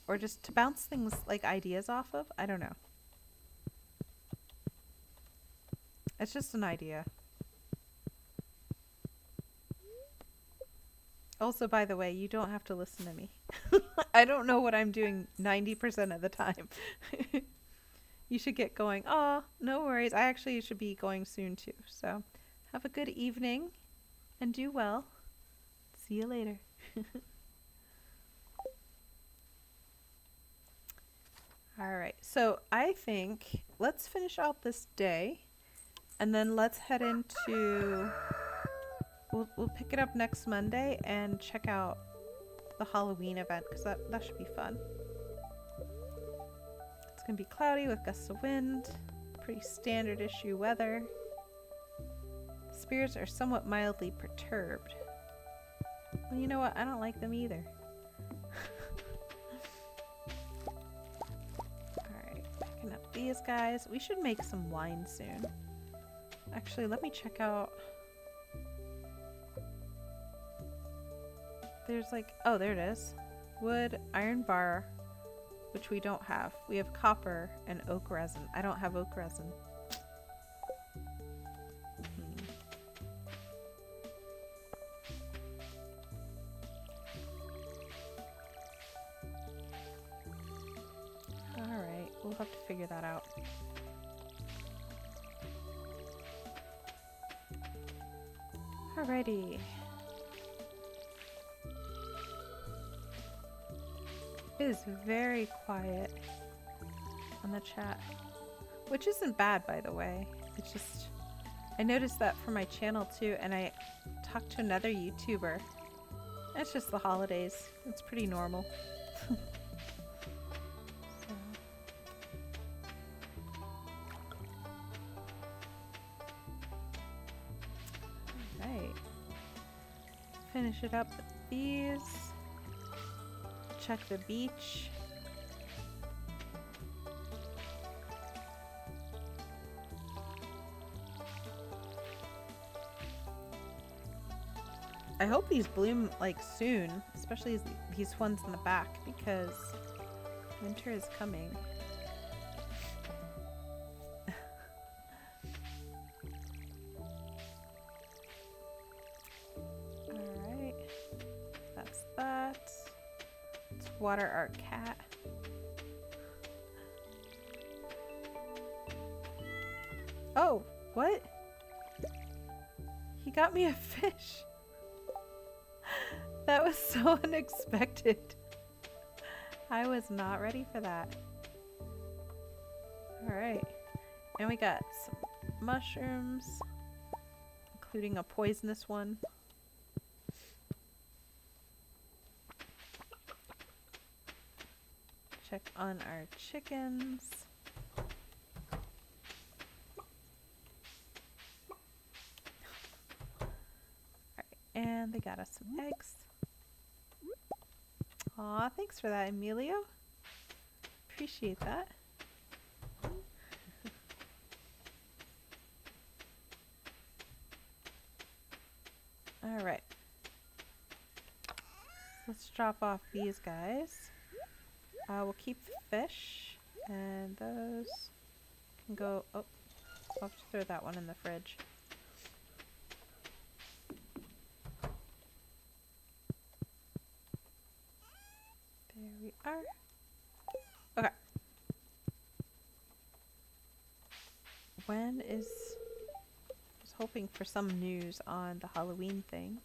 or just to bounce things like ideas off of. I don't know. It's just an idea. Also, by the way, you don't have to listen to me. I don't know what I'm doing 90% of the time. You should get going. Oh, no worries. I actually should be going soon too. So have a good evening and do well. See you later. All right. So I think let's finish out this day and then let's head into... We'll pick it up next Monday and check out the Halloween event because that should be fun. gonna be cloudy with gusts of wind. Pretty standard issue weather. Spirits are somewhat mildly perturbed. Well, you know what? I don't like them either. Alright, picking up these guys. We should make some wine soon. Actually, let me check out... There's like... Oh, there it is. Wood, iron bar, which we don't have. We have copper and oak resin. I don't have oak resin. Alright, we'll have to figure that out. Alrighty. It is very quiet on the chat, which isn't bad, by the way. It's just, I noticed that for my channel too, and I talked to another YouTuber. It's just the holidays. It's pretty normal. Alright. Finish it up with these. Check the beach. I hope these bloom like soon, especially these ones in the back, because winter is coming. Alright, that's that. Let's water our cat. Oh, what? He got me a fish. That was so unexpected. I was not ready for that. Alright. And we got some mushrooms, including a poisonous one. Check on our chickens. Alright, and they got us some eggs. Aw, thanks for that, Emilio. Appreciate that. Alright. Let's drop off these guys. We'll keep the fish, and those can go... Oh, I'll have to throw that one in the fridge. There we are. Okay. When is... I was hoping for some news on the Halloween thing.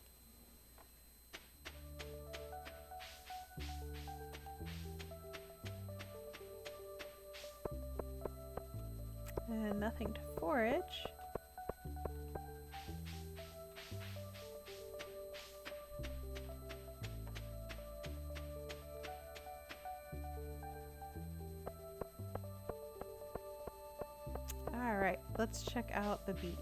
And nothing to forage. Alright, let's check out the beach.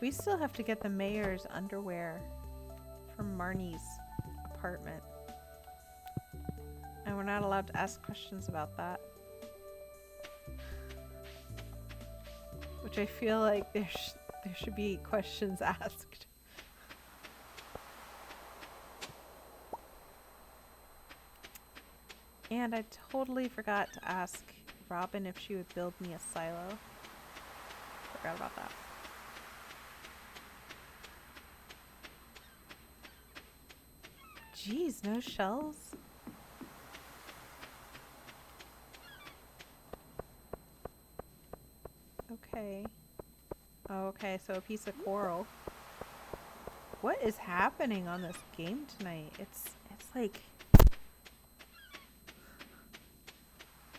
We still have to get the mayor's underwear from Marnie's apartment. And we're not allowed to ask questions about that. Which I feel like there should be questions asked. And I totally forgot to ask Robin if she would build me a silo. Forgot about that. Jeez, no shells? Okay. Oh, okay, so a piece of coral. What is happening on this game tonight? It's like...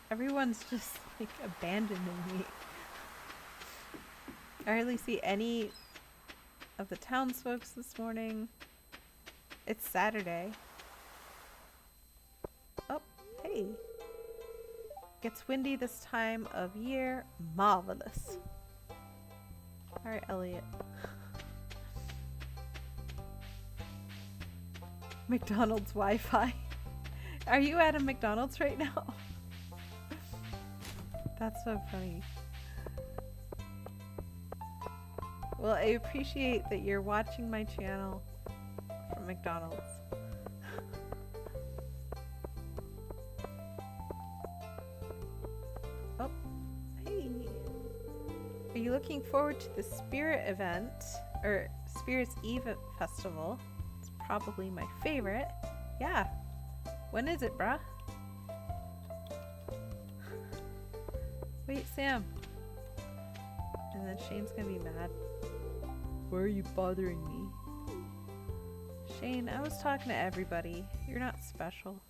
Everyone's just like abandoning me. I hardly see any of the townsfolk this morning. It's Saturday. Oh, hey. Gets windy this time of year. Marvelous. Alright, Elliot. McDonald's Wi-Fi. Are you at a McDonald's right now? That's so funny. Well, I appreciate that you're watching my channel from McDonald's. Oh, hey. Are you looking forward to the Spirit event, or Spirit's Eve festival? It's probably my favorite. Yeah. When is it, bruh? Wait, Sam. And then Shane's gonna be mad. Why are you bothering me? Shane, I was talking to everybody. You're not special.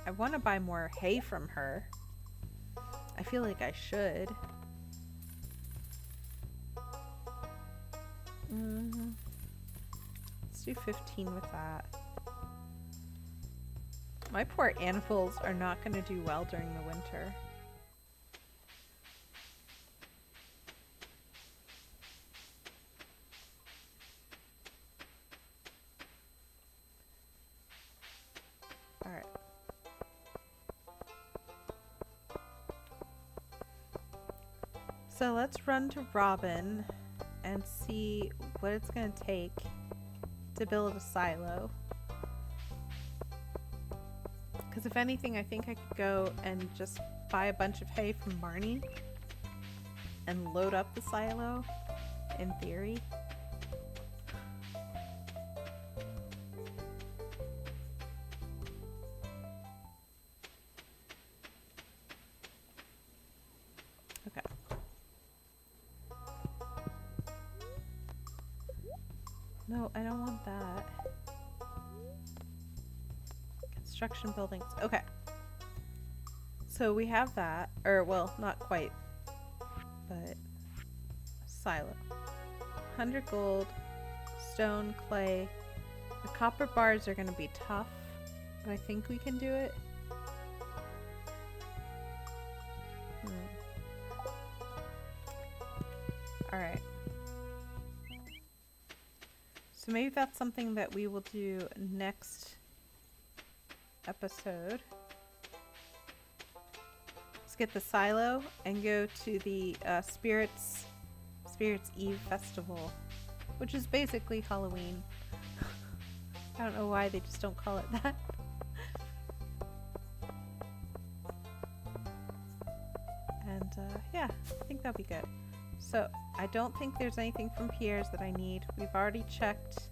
I want to buy more hay from her. I feel like I should. Let's do 15 with that. My poor animals are not going to do well during the winter. Alright. So let's run to Robin and see what it's going to take to build a silo. Because if anything, I think I could go and just buy a bunch of hay from Barney and load up the silo, in theory. Okay. No, I don't want that. Construction buildings. Okay. So we have that. Or, well, not quite. But silo. 100 gold. Stone, clay. The copper bars are going to be tough. But I think we can do it. Alright. So maybe that's something that we will do next episode. Let's get the silo and go to the Spirits Eve festival, which is basically Halloween. I don't know why they just don't call it that. And yeah, I think that'll be good. So I don't think there's anything from Pierre's that I need. We've already checked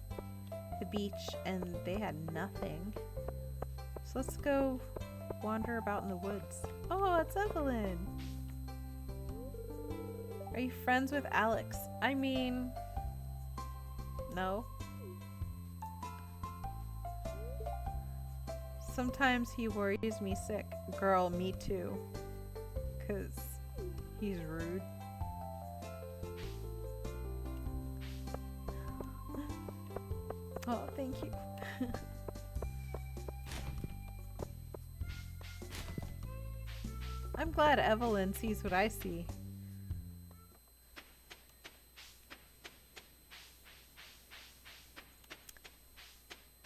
the beach and they had nothing. So let's go wander about in the woods. Oh, it's Evelyn. Are you friends with Alex? I mean, no. Sometimes he worries me sick. Girl, me too. 'Cause he's rude. Oh, thank you. I'm glad Evelyn sees what I see.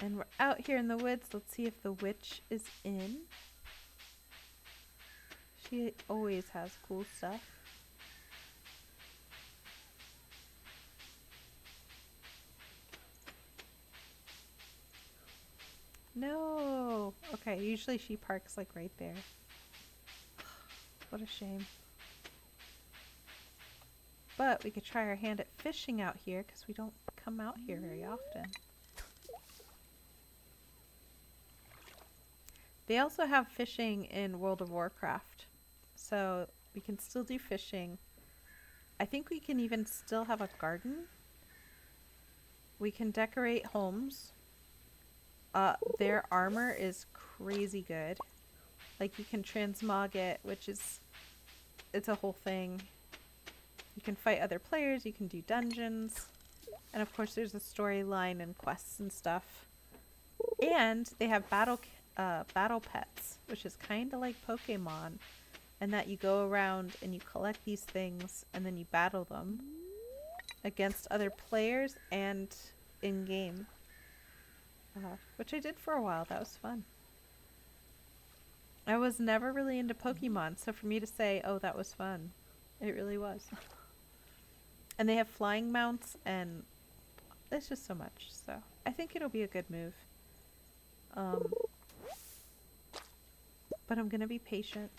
And we're out here in the woods. Let's see if the witch is in. She always has cool stuff. No! Okay, usually she parks like right there. What a shame. But we could try our hand at fishing out here because we don't come out here very often. They also have fishing in World of Warcraft, so we can still do fishing. I think we can even still have a garden. We can decorate homes. Their armor is crazy good. Like, you can transmog it, which is, it's a whole thing. You can fight other players, you can do dungeons, and of course there's a storyline and quests and stuff. And they have battle pets, which is kind of like Pokemon, and that you go around and you collect these things and then you battle them against other players and in-game, which I did for a while. That was fun. I was never really into Pokemon, so for me to say, oh, that was fun, it really was. And they have flying mounts, and it's just so much, so I think it'll be a good move. But I'm gonna be patient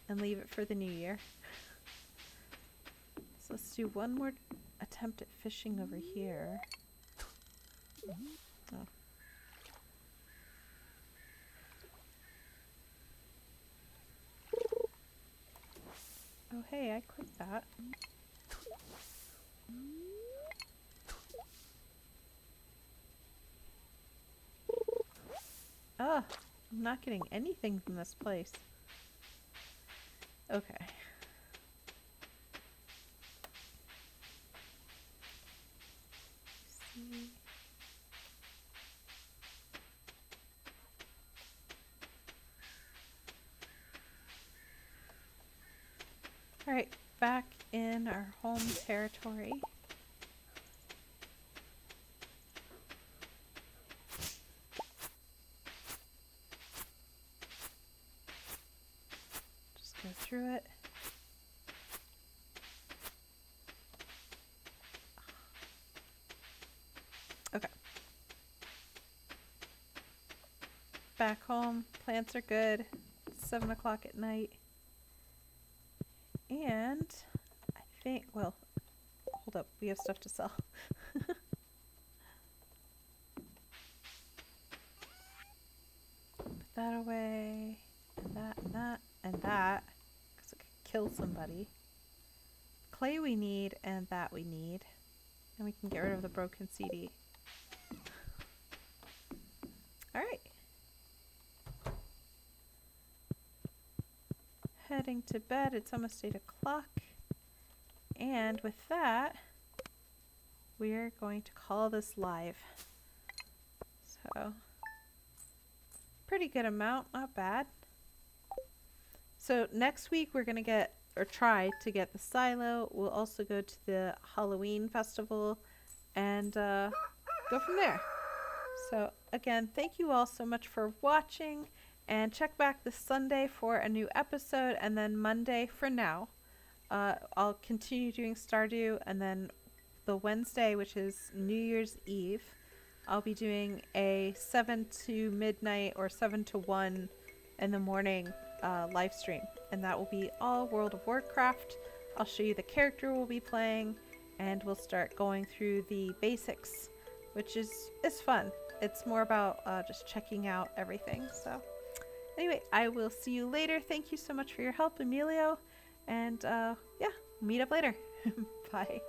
and leave it for the new year. So let's do one more attempt at fishing over here. Oh. Oh, hey, I clicked that. Oh, I'm not getting anything from this place. Okay. See. All right, back in our home territory. Just go through it. Okay. Back home, plants are good. It's 7 o'clock at night. And I think, well, hold up, we have stuff to sell. Put that away, and that, and that, and that, because it could kill somebody. Clay we need, and that we need. And we can get rid of the broken CD. Alright. Heading to bed, it's almost 8 o'clock. And with that, we're going to call this live. So, pretty good amount, not bad. So next week we're going to get, or try to get the silo. We'll also go to the Halloween festival and go from there. So again, thank you all so much for watching, and check back this Sunday for a new episode, and then Monday for now. I'll continue doing Stardew, and then the Wednesday, which is New Year's Eve, I'll be doing a 7 to midnight or 7 to 1 in the morning live stream, and that will be all World of Warcraft. I'll show you the character we'll be playing, and we'll start going through the basics, which is fun. It's more about just checking out everything. So anyway, I will see you later. Thank you so much for your help, Emilio, and yeah, meet up later. Bye.